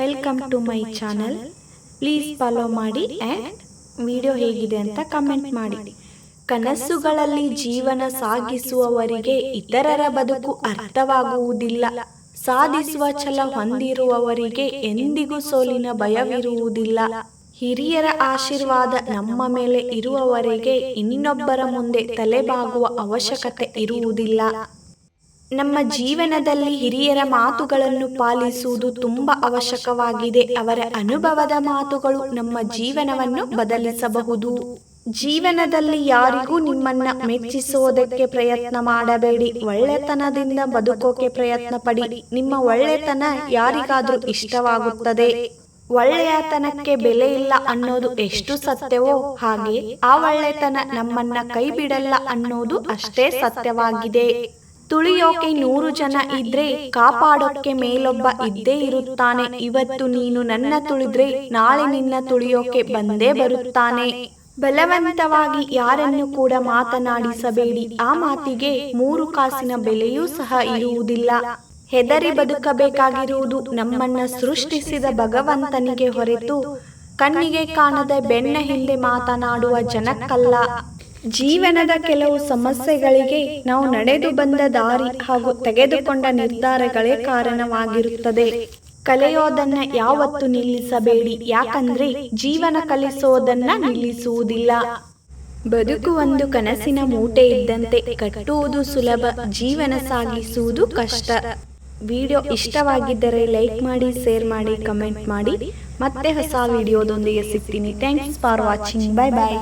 Welcome to my channel. Please follow ಮಾಡಿ and video ಹೇಗಿದೆ ಅಂತ ಕಮೆಂಟ್ ಮಾಡಿ. ಕನಸುಗಳಲ್ಲಿ ಜೀವನ ಸಾಗಿಸುವವರಿಗೆ ಇತರರ ಬದುಕು ಅರ್ಥವಾಗುವುದಿಲ್ಲ. ಸಾಧಿಸುವ ಛಲ ಹೊಂದಿರುವವರಿಗೆ ಎಂದಿಗೂ ಸೋಲಿನ ಭಯವಿರುವುದಿಲ್ಲ. ಹಿರಿಯರ ಆಶೀರ್ವಾದ ನಮ್ಮ ಮೇಲೆ ಇರುವವರೆಗೆ ಇನ್ನೊಬ್ಬರ ಮುಂದೆ ತಲೆಬಾಗುವ ಅವಶ್ಯಕತೆ ಇರುವುದಿಲ್ಲ. ನಮ್ಮ ಜೀವನದಲ್ಲಿ ಹಿರಿಯರ ಮಾತುಗಳನ್ನು ಪಾಲಿಸುವುದು ತುಂಬಾ ಅವಶ್ಯಕವಾಗಿದೆ. ಅವರ ಅನುಭವದ ಮಾತುಗಳು ನಮ್ಮ ಜೀವನವನ್ನು ಬದಲಿಸಬಹುದು. ಜೀವನದಲ್ಲಿ ಯಾರಿಗೂ ನಿಮ್ಮನ್ನ ಮೆಚ್ಚಿಸೋದಕ್ಕೆ ಪ್ರಯತ್ನ ಮಾಡಬೇಡಿ. ಒಳ್ಳೆತನದಿಂದ ಬದುಕೋಕೆ ಪ್ರಯತ್ನ ಪಡಿ. ನಿಮ್ಮ ಒಳ್ಳೆತನ ಯಾರಿಗಾದ್ರೂ ಇಷ್ಟವಾಗುತ್ತದೆ. ಒಳ್ಳೆಯತನಕ್ಕೆ ಬೆಲೆ ಇಲ್ಲ ಅನ್ನೋದು ಎಷ್ಟು ಸತ್ಯವೋ ಹಾಗೆ ಆ ಒಳ್ಳೆತನ ನಮ್ಮನ್ನ ಕೈ ಬಿಡಲ್ಲ ಅನ್ನೋದು ಅಷ್ಟೇ ಸತ್ಯವಾಗಿದೆ. ತುಳಿಯೋಕೆ 100 ಜನ ಇದ್ರೆ ಕಾಪಾಡೋಕೆ ಮೇಲೊಬ್ಬ ಇದ್ದೇ ಇರುತ್ತಾನೆ. ಇವತ್ತು ನೀನು ನನ್ನ ತುಳಿದ್ರೆ ನಾಳೆ ನಿನ್ನ ತುಳಿಯೋಕೆ ಬಂದೇ ಬರುತ್ತಾನೆ. ಬಲವಂತವಾಗಿ ಯಾರನ್ನು ಕೂಡ ಮಾತನಾಡಿಸಬೇಡಿ. ಆ ಮಾತಿಗೆ 3 ಕಾಸಿನ ಬೆಲೆಯೂ ಸಹ ಇರುವುದಿಲ್ಲ. ಹೆದರಿ ಬದುಕಬೇಕಾಗಿರುವುದು ನಮ್ಮನ್ನ ಸೃಷ್ಟಿಸಿದ ಭಗವಂತನಿಗೆ ಹೊರತು ಕಣ್ಣಿಗೆ ಕಾಣದ ಬೆನ್ನ ಹಿಂದೆ ಮಾತನಾಡುವ ಜನಕ್ಕಲ್ಲ. ಜೀವನದ ಕೆಲವು ಸಮಸ್ಯೆಗಳಿಗೆ ನಾವು ನಡೆದು ಬಂದ ದಾರಿ ಹಾಗೂ ತೆಗೆದುಕೊಂಡ ನಿರ್ಧಾರಗಳೇ ಕಾರಣವಾಗಿರುತ್ತದೆ. ಕಲಿಯೋದನ್ನ ಯಾವತ್ತೂ ನಿಲ್ಲಿಸಬೇಡಿ. ಯಾಕಂದ್ರೆ ಜೀವನ ಕಲಿಸೋದನ್ನ ನಿಲ್ಲಿಸುವುದಿಲ್ಲ. ಬದುಕು ಒಂದು ಕನಸಿನ ಮೂಟೆ ಇದ್ದಂತೆ. ಕಟ್ಟುವುದು ಸುಲಭ, ಜೀವನ ಸಾಗಿಸುವುದು ಕಷ್ಟ. ವಿಡಿಯೋ ಇಷ್ಟವಾಗಿದ್ದರೆ ಲೈಕ್ ಮಾಡಿ, ಶೇರ್ ಮಾಡಿ, ಕಮೆಂಟ್ ಮಾಡಿ. ಮತ್ತೆ ಹೊಸ ವಿಡಿಯೋದೊಂದಿಗೆ ಸಿಗ್ತೀನಿ. Thanks for watching. Bye bye.